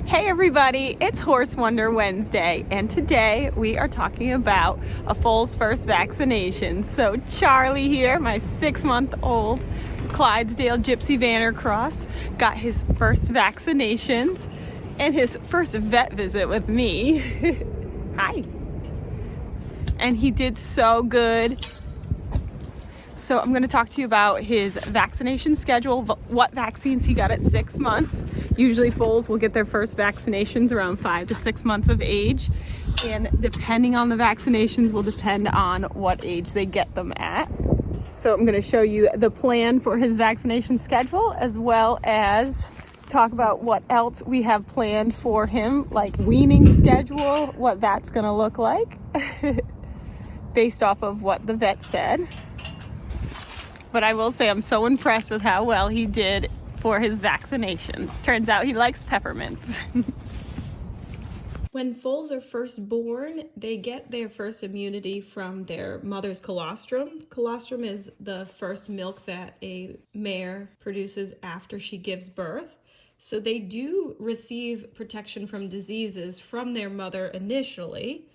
Hey everybody, it's Horse Wonder Wednesday, and today we are talking about a foal's first vaccination. So Charlie here, my 6-month-old Clydesdale Gypsy Vandercross, got his first vaccinations and his first vet visit with me. Hi. And he did so good. So I'm going to talk to you about his vaccination schedule, what vaccines he got at 6 months. Usually foals will get their first vaccinations around 5 to 6 months of age. And depending on the vaccinations will depend on what age they get them at. So I'm going to show you the plan for his vaccination schedule, as well as talk about what else we have planned for him, like weaning schedule, what that's going to look like based off of what the vet said. But I will say I'm so impressed with how well he did for his vaccinations. Turns out he likes peppermints. When foals are first born, they get their first immunity from their mother's colostrum. Colostrum is the first milk that a mare produces after she gives birth. So they do receive protection from diseases from their mother initially,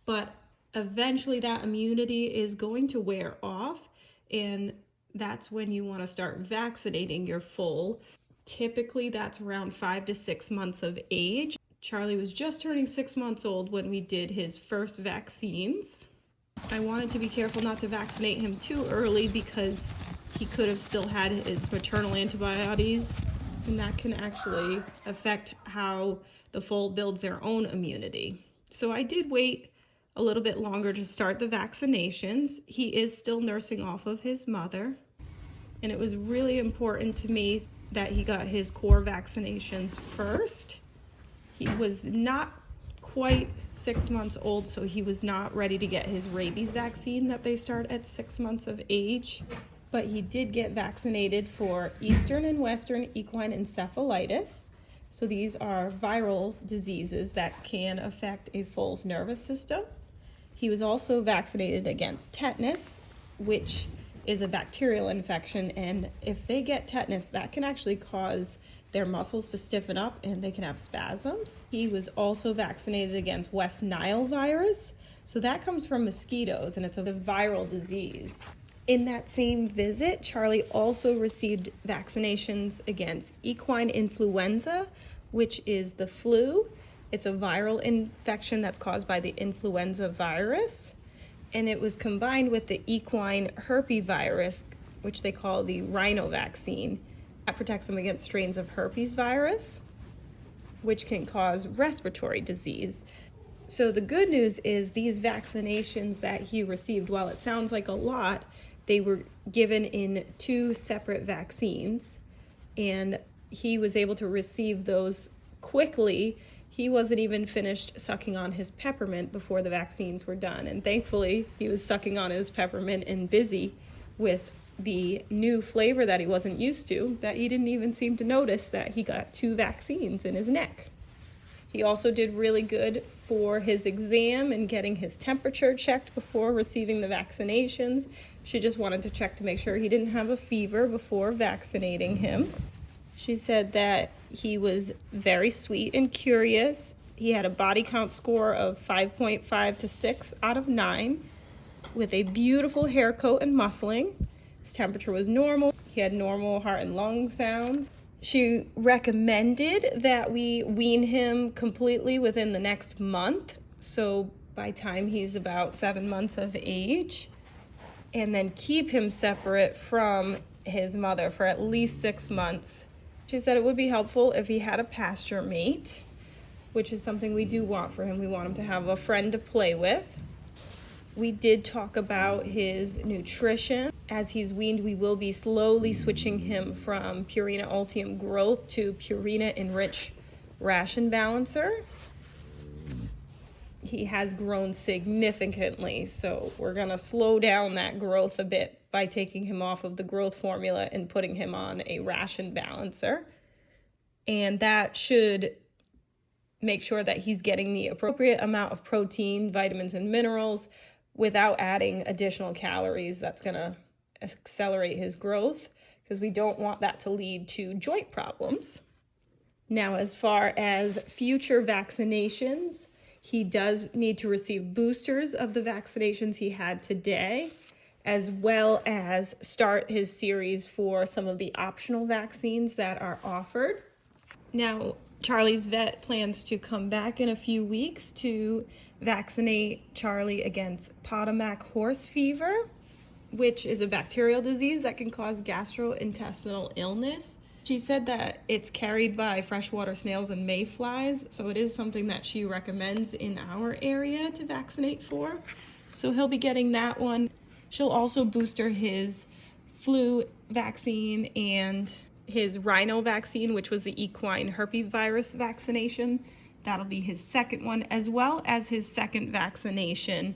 but eventually that immunity is going to wear off, and that's when you want to start vaccinating your foal. Typically, that's around 5 to 6 months of age. Charlie was just turning 6 months old when we did his first vaccines. I wanted to be careful not to vaccinate him too early because he could have still had his maternal antibodies, and that can actually affect how the foal builds their own immunity. So I did wait a little bit longer to start the vaccinations. He is still nursing off of his mother, and it was really important to me that he got his core vaccinations first. He was not quite 6 months old, so he was not ready to get his rabies vaccine that they start at 6 months of age, but he did get vaccinated for Eastern and Western equine encephalitis. So these are viral diseases that can affect a foal's nervous system. He was also vaccinated against tetanus, which is a bacterial infection, and if they get tetanus, that can actually cause their muscles to stiffen up and they can have spasms. He was also vaccinated against West Nile virus, so that comes from mosquitoes and it's a viral disease. In that same visit, Charlie also received vaccinations against equine influenza, which is the flu. It's a viral infection that's caused by the influenza virus, and it was combined with the equine herpes virus, which they call the rhino vaccine. That protects them against strains of herpes virus, which can cause respiratory disease. So the good news is these vaccinations that he received, while it sounds like a lot, they were given in 2 separate vaccines, and he was able to receive those quickly. He wasn't even finished sucking on his peppermint before the vaccines were done. And thankfully, he was sucking on his peppermint and busy with the new flavor that he wasn't used to, that he didn't even seem to notice that he got 2 vaccines in his neck. He also did really good for his exam and getting his temperature checked before receiving the vaccinations. She just wanted to check to make sure he didn't have a fever before vaccinating him. She said that he was very sweet and curious. He had a body count score of 5.5 to 6 out of 9 with a beautiful hair coat and muscling. His temperature was normal. He had normal heart and lung sounds. She recommended that we wean him completely within the next month, so by time he's about 7 months of age, and then keep him separate from his mother for at least 6 months. She said it would be helpful if he had a pasture mate, which is something we do want for him. We want him to have a friend to play with. We did talk about his nutrition. As he's weaned, we will be slowly switching him from Purina Ultium Growth to Purina Enrich Ration Balancer. He has grown significantly, so we're going to slow down that growth a bit by taking him off of the growth formula and putting him on a ration balancer. And that should make sure that he's getting the appropriate amount of protein, vitamins, and minerals without adding additional calories. That's going to accelerate his growth because we don't want that to lead to joint problems. Now, as far as future vaccinations, he does need to receive boosters of the vaccinations he had today, as well as start his series for some of the optional vaccines that are offered. Now, Charlie's vet plans to come back in a few weeks to vaccinate Charlie against Potomac horse fever, which is a bacterial disease that can cause gastrointestinal illness. She said that it's carried by freshwater snails and mayflies, so it is something that she recommends in our area to vaccinate for. So he'll be getting that one. She'll also booster his flu vaccine and his rhino vaccine, which was the equine herpesvirus vaccination. That'll be his second one, as well as his second vaccination.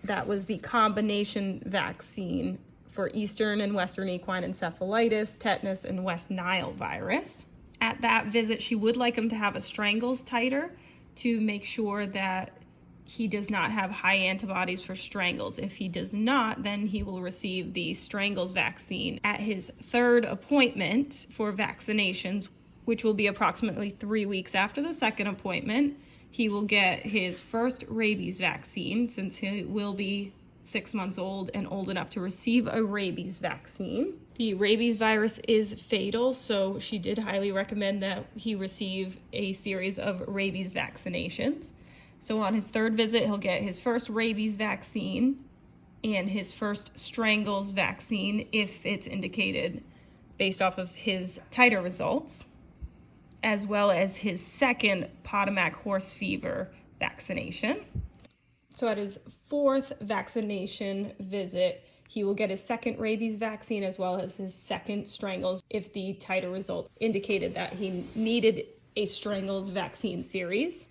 That was the combination vaccine for Eastern and Western equine encephalitis, tetanus, and West Nile virus. At that visit, she would like him to have a strangles titer to make sure that he does not have high antibodies for strangles. If he does not, then he will receive the strangles vaccine at his third appointment for vaccinations, which will be approximately 3 weeks after the second appointment. He will get his first rabies vaccine, since he will be 6 months old and old enough to receive a rabies vaccine. The rabies virus is fatal, so she did highly recommend that he receive a series of rabies vaccinations. So on his third visit, he'll get his first rabies vaccine and his first strangles vaccine if it's indicated based off of his titer results, as well as his second Potomac horse fever vaccination. So at his fourth vaccination visit, he will get his second rabies vaccine as well as his second strangles if the titer result indicated that he needed a strangles vaccine series.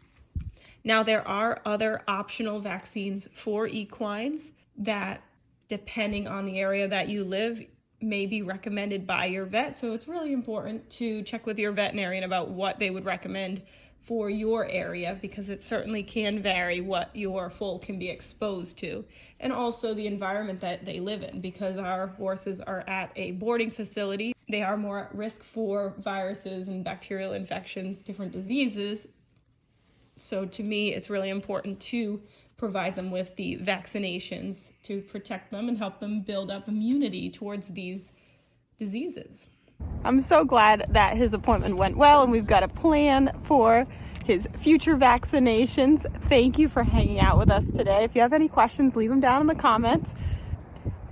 Now, there are other optional vaccines for equines that, depending on the area that you live, may be recommended by your vet. So it's really important to check with your veterinarian about what they would recommend for your area, because it certainly can vary what your foal can be exposed to, and also the environment that they live in. Because our horses are at a boarding facility, they are more at risk for viruses and bacterial infections, different diseases. So to me, it's really important to provide them with the vaccinations to protect them and help them build up immunity towards these diseases. I'm so glad that his appointment went well, and we've got a plan for his future vaccinations. Thank you for hanging out with us today. If you have any questions, leave them down in the comments.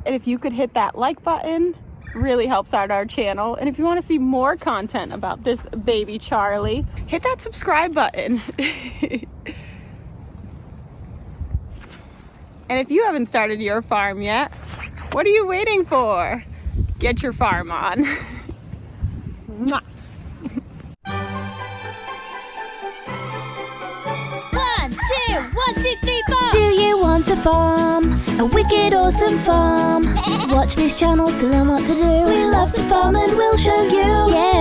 And if you could hit that like button, really helps out our channel. And if you want to see more content about this baby Charlie, hit that subscribe button. And if you haven't started your farm yet, what are you waiting for? Get your farm on. Mwah. 1, 2, 3, 4. Do you want to farm? A wicked awesome farm? Watch this channel to learn what to do. We love to farm and we'll show you. Yeah.